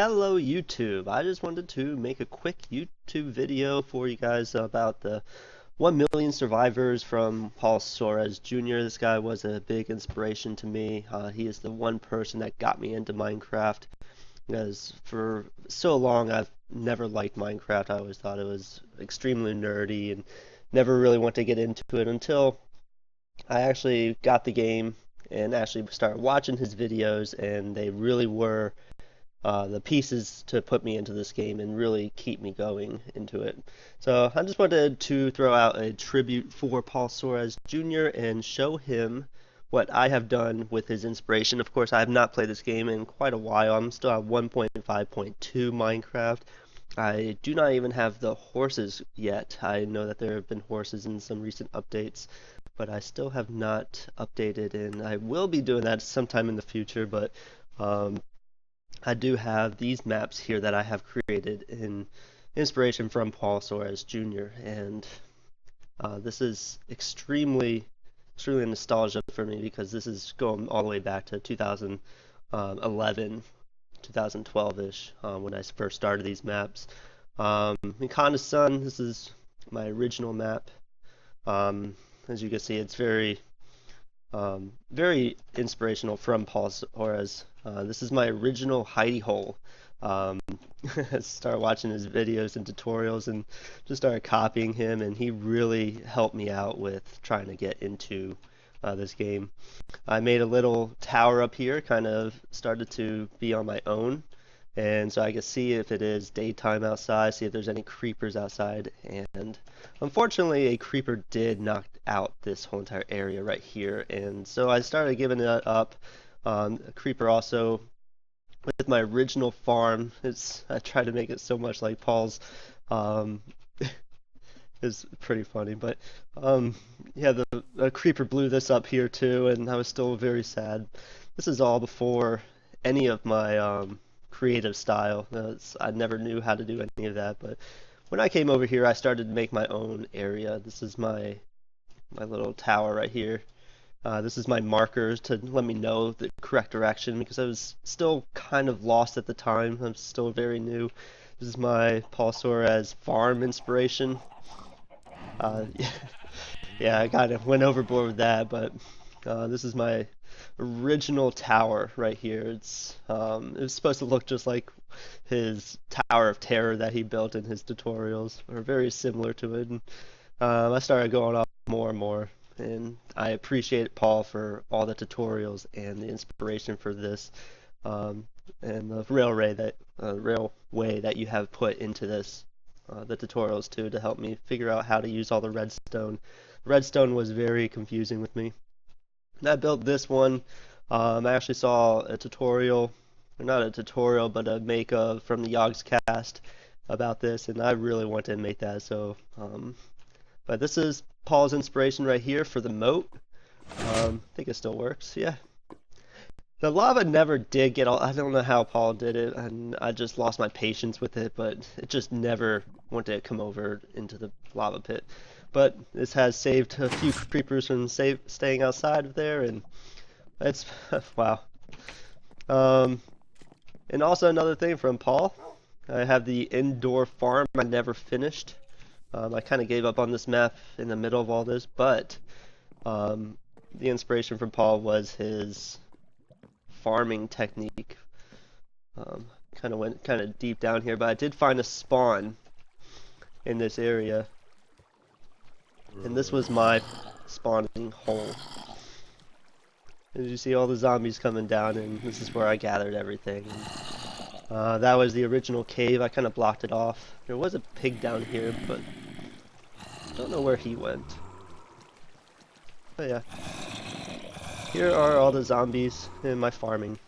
Hello YouTube. I just wanted to make a quick YouTube video for you guys about the 1 million survivors from Paul Soares Jr. This guy was a big inspiration to me. He is the one person that got me into Minecraft because for so long I've never liked Minecraft. I always thought it was extremely nerdy and never really wanted to get into it until I actually got the game and actually started watching his videos, and they really were the pieces to put me into this game and really keep me going into it. So I just wanted to throw out a tribute for Paul Soares Jr. and show him what I have done with his inspiration. Of course, I have not played this game in quite a while. I'm still at 1.5.2 Minecraft. I do not even have the horses yet. I know that there have been horses in some recent updates, but I still have not updated, and I will be doing that sometime in the future. But um, I do have these maps here that I have created in inspiration from Paul Soares Jr. And this is extremely nostalgia for me because this is going all the way back to 2011, 2012-ish when I first started these maps. Mikana's Sun, this is my original map. As you can see, it's very inspirational from Paul Soares. This is my original hidey hole. Um, started watching his videos and tutorials and just started copying him, and he really helped me out with trying to get into this game. I made a little tower up here, kind of started to be on my own, and so I can see if it is daytime outside, see if there's any creepers outside, and unfortunately a creeper did knock out this whole entire area right here, and so I started giving it up. A creeper also with my original farm. I tried to make it so much like Paul's. Um, it's pretty funny, but um, yeah, the creeper blew this up here too, and I was still very sad. This is all before any of my creative style. I never knew how to do any of that, but when I came over here, I started to make my own area. This is my little tower right here. This is my markers to let me know the correct direction because I was still kind of lost at the time. I'm still very new. This is my Paul Soares farm inspiration. Yeah, yeah, I kind of went overboard with that, but this is my original tower right here. It was supposed to look just like his Tower of Terror that he built in his tutorials, or very similar to it. And, I started going off more and more, and I appreciate Paul for all the tutorials and the inspiration for this, um, and the railway that you have put into this, the tutorials too, to help me figure out how to use all the redstone. Redstone was very confusing with me. And I built this one. I actually saw a tutorial, or not a tutorial, but a make of from the Yogs cast about this, and I really wanted to make that. So, but this is Paul's inspiration right here for the moat. I think it still works. Yeah. The lava never did get all. I don't know how Paul did it, and I just lost my patience with it, but it just never wanted to come over into the lava pit. But this has saved a few creepers from staying outside of there, and it's wow. Um, and also another thing from Paul, I have the indoor farm I never finished. I kind of gave up on this map in the middle of all this, but um, the inspiration from Paul was his farming technique. Kind of went kind of deep down here, but I did find a spawn in this area, and this was my spawning hole. As you see all the zombies coming down, and this is where I gathered everything. That was the original cave. I kind of blocked it off. There was a pig down here, but I don't know where he went. But yeah, here are all the zombies in my farming.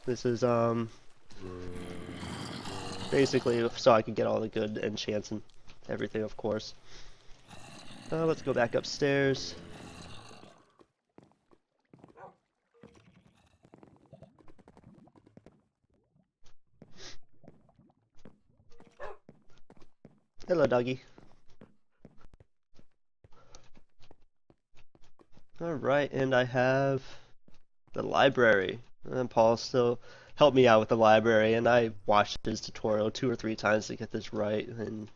This is basically so I could get all the good enchants and everything, of course. Let's go back upstairs. Hello, doggy. Alright, and I have the library. And Paul still helped me out with the library, and I watched his tutorial 2 or 3 times to get this right, and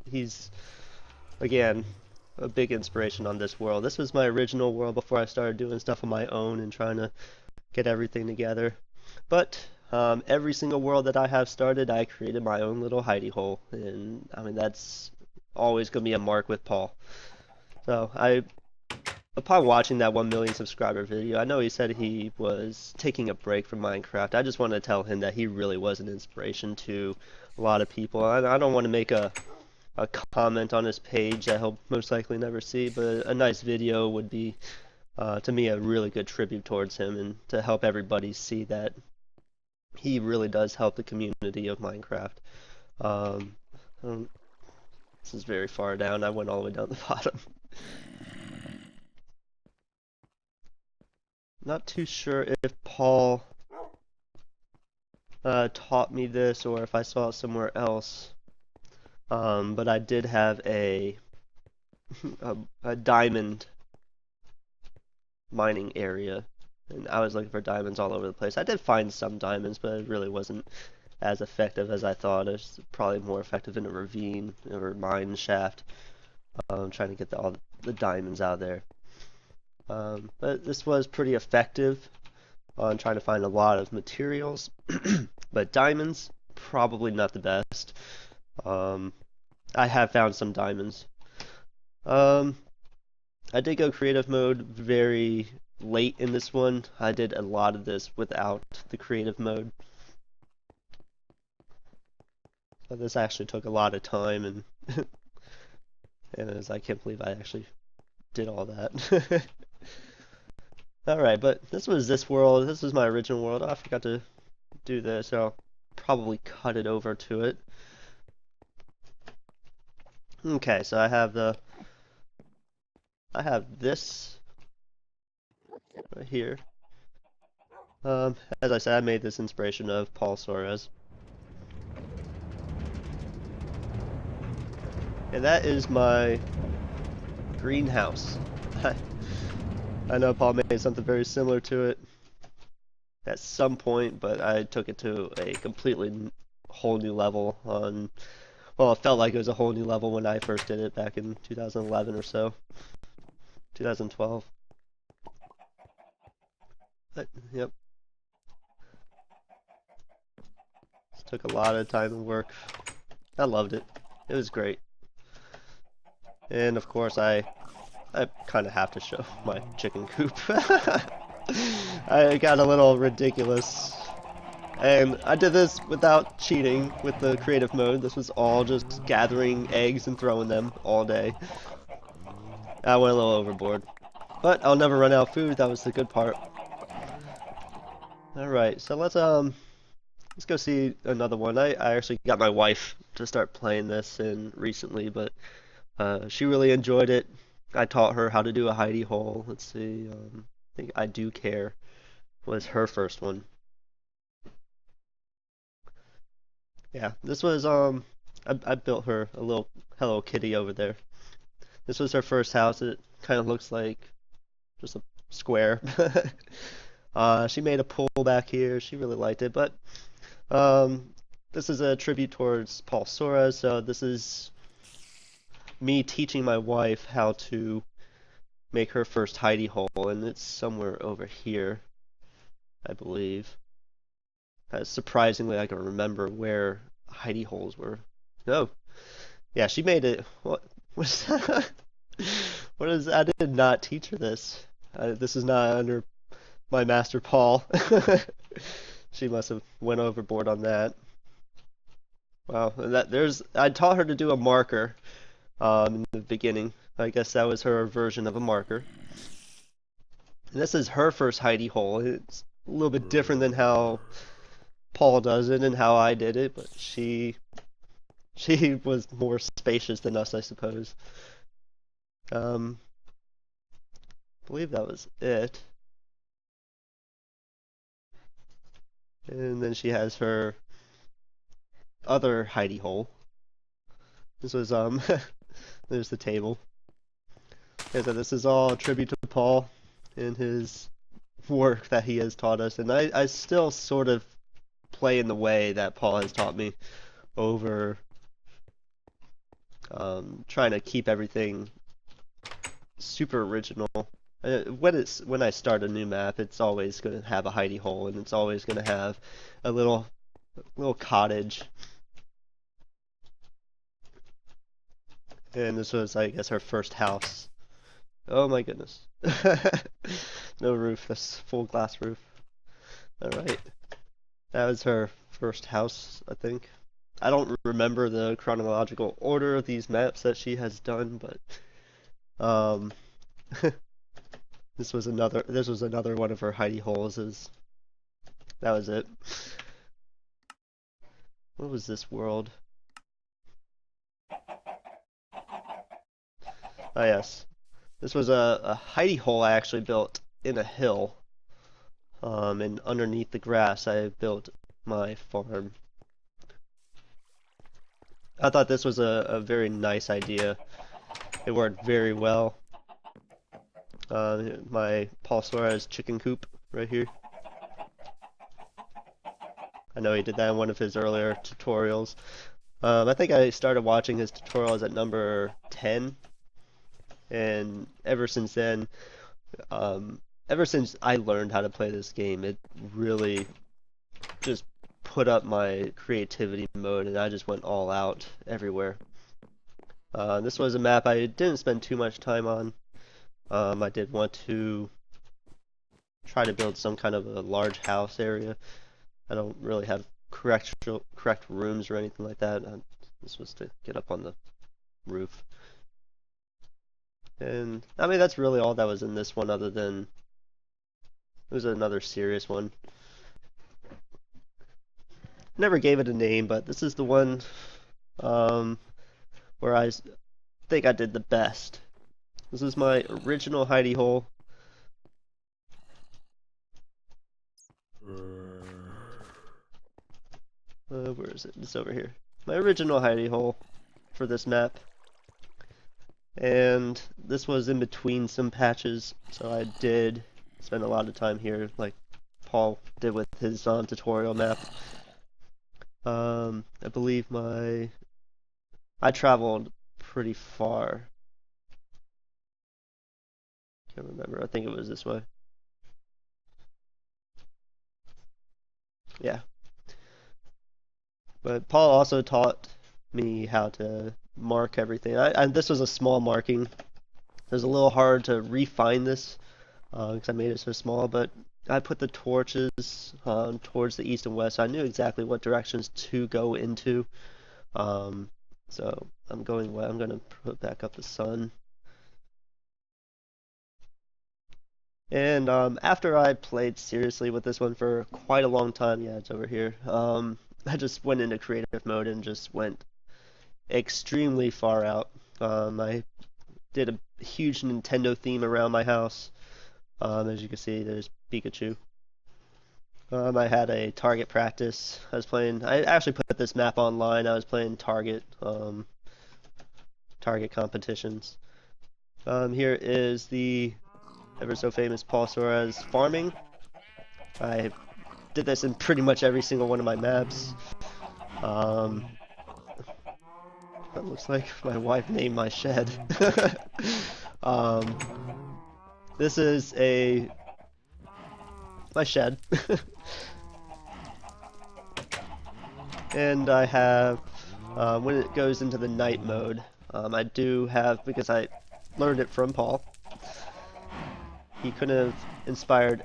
he's again a big inspiration on this world. This was my original world before I started doing stuff on my own and trying to get everything together. But every single world that I have started, I created my own little hidey hole, and I mean that's always gonna be a mark with Paul. So upon watching that 1 million subscriber video, I know he said he was taking a break from Minecraft. I just want to tell him that he really was an inspiration to a lot of people. I don't want to make a comment on his page that he'll most likely never see, but a nice video would be, to me, a really good tribute towards him and to help everybody see that he really does help the community of Minecraft. This is very far down. I went all the way down the bottom. Not too sure if Paul taught me this or if I saw it somewhere else. But I did have a diamond mining area, and I was looking for diamonds all over the place. I did find some diamonds, but it really wasn't as effective as I thought. It was probably more effective in a ravine or mine shaft, trying to get all the diamonds out of there. But this was pretty effective on trying to find a lot of materials. But diamonds, probably not the best. I have found some diamonds. I did go creative mode very late in this one. I did a lot of this without the creative mode. So this actually took a lot of time, and and I can't believe I actually did all that. Alright, but this was this world. This was my original world. Oh, I forgot to do this, so I'll probably cut it over to it. Okay, so I have this right here. As I said, I made this inspiration of Paul Soares. And that is my greenhouse. I know Paul made something very similar to it at some point, but I took it to a completely whole new level on, well, it felt like it was a whole new level when I first did it back in 2011 or so. 2012. Yep. This took a lot of time and work. I loved it. It was great. And of course I kind of have to show my chicken coop. I got a little ridiculous. And I did this without cheating with the creative mode. This was all just gathering eggs and throwing them all day. I went a little overboard. But I'll never run out of food. That was the good part. Alright, so let's go see another one. I actually got my wife to start playing this recently, but she really enjoyed it. I taught her how to do a hidey hole. Let's see. I think I Do Care was her first one. Yeah, this was I built her a little Hello Kitty over there. This was her first house. It kind of looks like just a square. She made a pool back here. She really liked it, but this is a tribute towards Paul Soares. So this is me teaching my wife how to make her first hidey hole, and it's somewhere over here, I believe. Surprisingly, I can remember where hidey holes were. No, yeah, she made it. What was that? What is? I did not teach her this. This is not under my master Paul. She must have went overboard on that. Wow, I taught her to do a marker. In the beginning. I guess that was her version of a marker. And this is her first hidey hole. It's a little bit different than how Paul does it and how I did it, but she was more spacious than us, I suppose. I believe that was it. And then she has her other hidey hole. This was there's the table. And so this is all a tribute to Paul and his work that he has taught us. And I still sort of play in the way that Paul has taught me over trying to keep everything super original. When I start a new map, it's always going to have a hidey hole, and it's always going to have a little cottage. And this was, I guess, her first house. Oh my goodness. No roof, this full glass roof. Alright. That was her first house, I think. I don't remember the chronological order of these maps that she has done, but this was another one of her hidey holes. That was it. What was this world? Oh yes. This was a hidey hole I actually built in a hill. And underneath the grass I built my farm. I thought this was a very nice idea. It worked very well. My Paul Soares chicken coop right here. I know he did that in one of his earlier tutorials. I think I started watching his tutorials at number 10, and ever since then, ever since I learned how to play this game, it really just put up my creativity mode, and I just went all out everywhere. This was a map I didn't spend too much time on. I did want to try to build some kind of a large house area. I don't really have correct rooms or anything like that. This was to get up on the roof. And I mean, that's really all that was in this one, other than it was another serious one. Never gave it a name, but this is the one where I think I did the best. This is my original hidey hole. Where is it? It's over here. My original hidey hole for this map. And this was in between some patches, so I did spend a lot of time here, like Paul did with his tutorial map. I believe I traveled pretty far. Can't remember. I think it was this way. Yeah. But Paul also taught me how to mark everything. This was a small marking. It was a little hard to refine this because I made it so small, but I put the torches towards the east and west, so I knew exactly what directions to go into. So I'm going to put back up the sun. And after I played seriously with this one for quite a long time, yeah, it's over here. I just went into creative mode and just went extremely far out. I did a huge Nintendo theme around my house. As you can see, there's Pikachu. I had a Target practice. I actually put this map online. I was playing Target competitions. Here is the ever so famous Paul Soares farming. I did this in pretty much every single one of my maps. That looks like my wife named my shed. This is my shed. And I have, when it goes into the night mode, I do have, because I learned it from Paul, he couldn't have inspired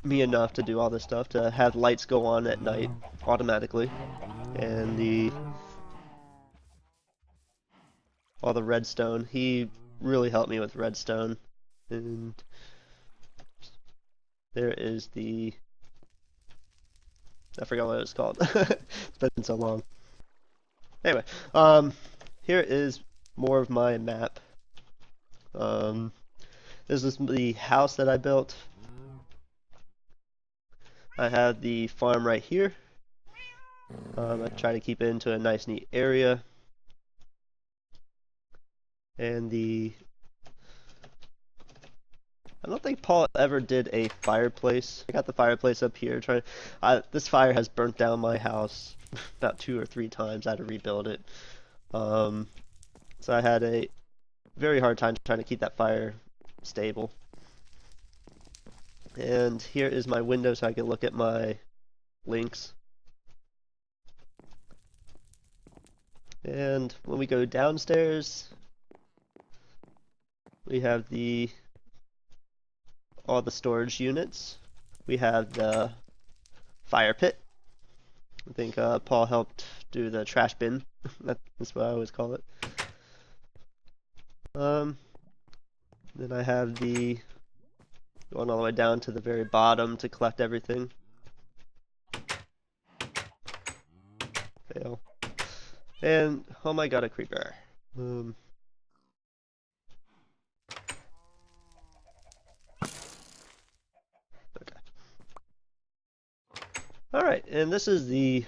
me enough to do all this stuff, to have lights go on at night automatically, and all the redstone. He really helped me with redstone. And there is I forgot what it was called. It's been so long. Anyway, here is more of my map. This is the house that I built. I have the farm right here. I try to keep it into a nice, neat area. And I don't think Paul ever did a fireplace. I got the fireplace up here. This fire has burnt down my house about 2 or 3 times. I had to rebuild it. Um, so I had a very hard time trying to keep that fire stable. And here is my window so I can look at my links. And when we go downstairs, we have all the storage units. We have the fire pit. I think Paul helped do the trash bin. That's what I always call it. Then I have going all the way down to the very bottom to collect everything. Fail. And oh my god, a creeper. Okay. Alright, and this is the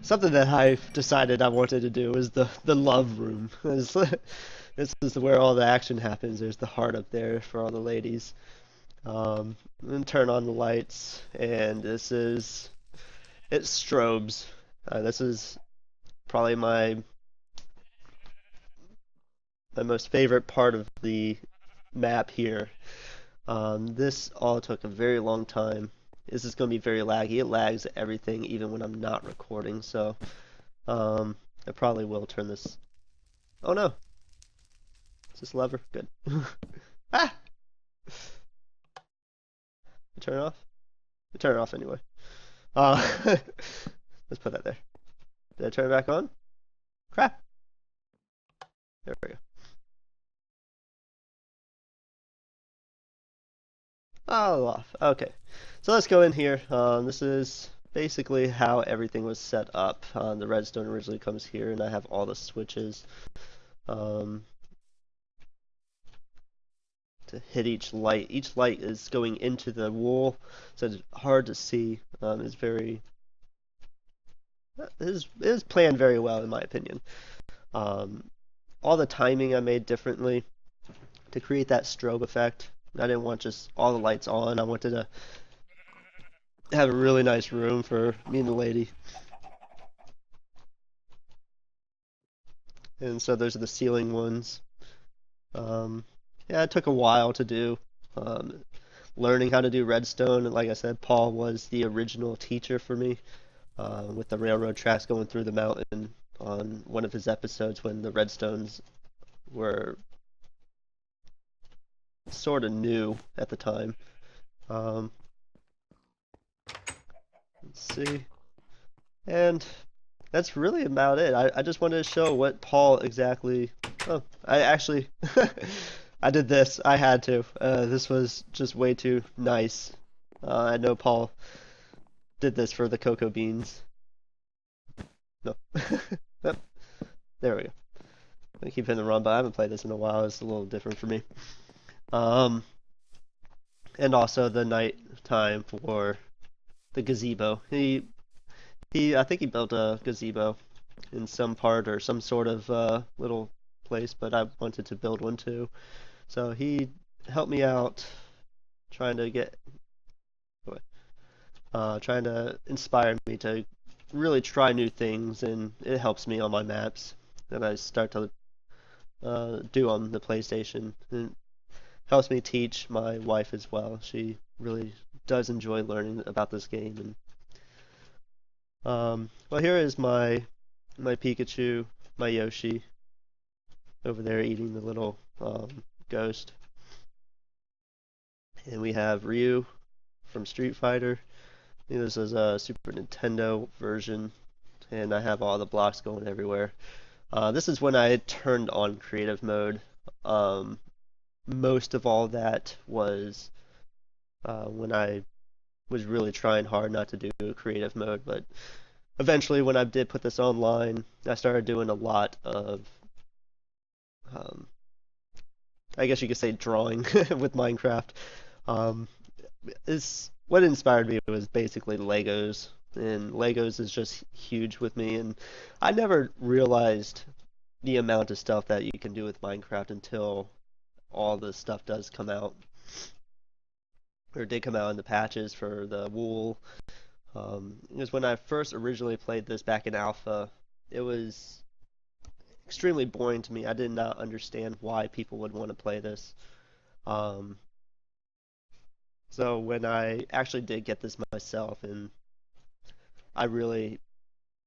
something that I've decided I wanted to do is the love room. This is where all the action happens. There's the heart up there for all the ladies. And turn on the lights, and it strobes. This is probably my most favorite part of the map here. This all took a very long time. This is going to be very laggy. It lags everything even when I'm not recording, so I probably will turn this. Oh no! Is this lever? Good. Ah! Turn it off? Turn it off anyway. Let's put that there. Did I turn it back on? Crap! There we go. Oh, off. Okay. So let's go in here. This is basically how everything was set up. The redstone originally comes here, and I have all the switches to hit each light. Each light is going into the wool, so it's hard to see. It is planned very well, in my opinion. All the timing I made differently to create that strobe effect. I didn't want just all the lights on. I wanted to have a really nice room for me and the lady. And so those are the ceiling ones. Yeah, it took a while to do. Learning how to do redstone, and like I said, Paul was the original teacher for me with the railroad tracks going through the mountain on one of his episodes when the redstones were sort of new at the time. Let's see. And that's really about it. I just wanted to show what Paul exactly... Oh, I actually... I did this. I had to. This was just way too nice. I know Paul did this for the cocoa beans. No. Yep. There we go. I keep hitting the wrong button. I haven't played this in a while. It's a little different for me. And also the night time for the gazebo. I think he built a gazebo in some part or some sort of little place, but I wanted to build one too. So he helped me out trying to inspire me to really try new things, and it helps me on my maps that I start to do on the PlayStation. And helps me teach my wife as well. She really does enjoy learning about this game. And well, here is my Pikachu, my Yoshi, over there eating the little ghost. And we have Ryu from Street Fighter. I think this is a Super Nintendo version, and I have all the blocks going everywhere. This is when I had turned on creative mode. Most of all that was when I was really trying hard not to do creative mode, but eventually when I did put this online, I started doing a lot of I guess you could say drawing with Minecraft. What inspired me was basically Legos, and Legos is just huge with me, and I never realized the amount of stuff that you can do with Minecraft until all the stuff does come out, or did come out in the patches for the wool. Because when I first originally played this back in alpha, it was extremely boring to me. I did not understand why people would want to play this. Um, so when I actually did get this myself, and I really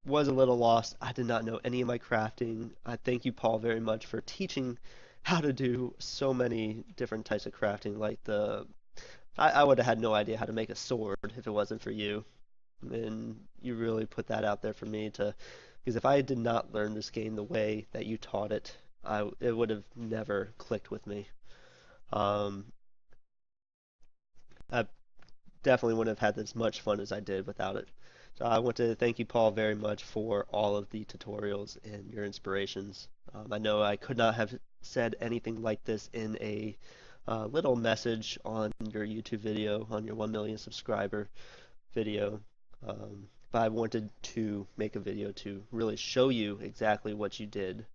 was a little lost. I did not know any of my crafting. I thank you, Paul, very much for teaching how to do so many different types of crafting. I would have had no idea how to make a sword if it wasn't for you. And you really put that out there for me to, because if I did not learn this game the way that you taught it, it would have never clicked with me. Um, I definitely wouldn't have had as much fun as I did without it. So I want to thank you, Paul, very much for all of the tutorials and your inspirations. I know I could not have said anything like this in a little message on your YouTube video, on your 1 million subscriber video. But I wanted to make a video to really show you exactly what you did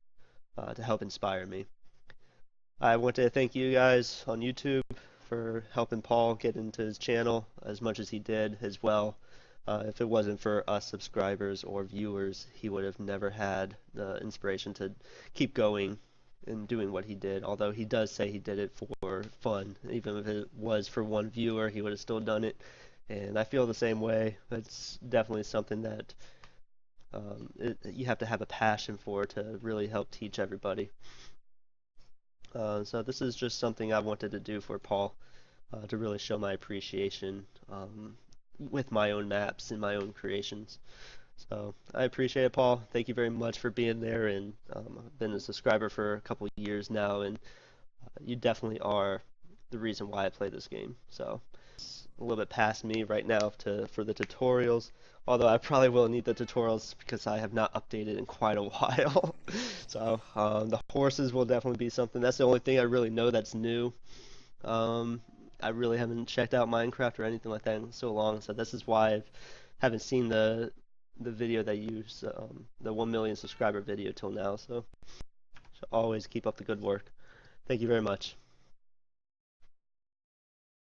to help inspire me. I want to thank you guys on YouTube for helping Paul get into his channel as much as he did as well. If it wasn't for us subscribers or viewers, he would have never had the inspiration to keep going and doing what he did. Although he does say he did it for fun. Even if it was for one viewer, he would have still done it. And I feel the same way. It's definitely something that you have to have a passion for to really help teach everybody. So this is just something I wanted to do for Paul to really show my appreciation with my own maps and my own creations. So I appreciate it, Paul. Thank you very much for being there, and I've been a subscriber for a couple years now, and you definitely are the reason why I play this game. So it's a little bit past me right now for the tutorials, although I probably will need the tutorials because I have not updated in quite a while. So the horses will definitely be something. That's the only thing I really know that's new. I really haven't checked out Minecraft or anything like that in so long, so this is why I haven't seen the video that used the 1 million subscriber video till now. So always keep up the good work. Thank you very much.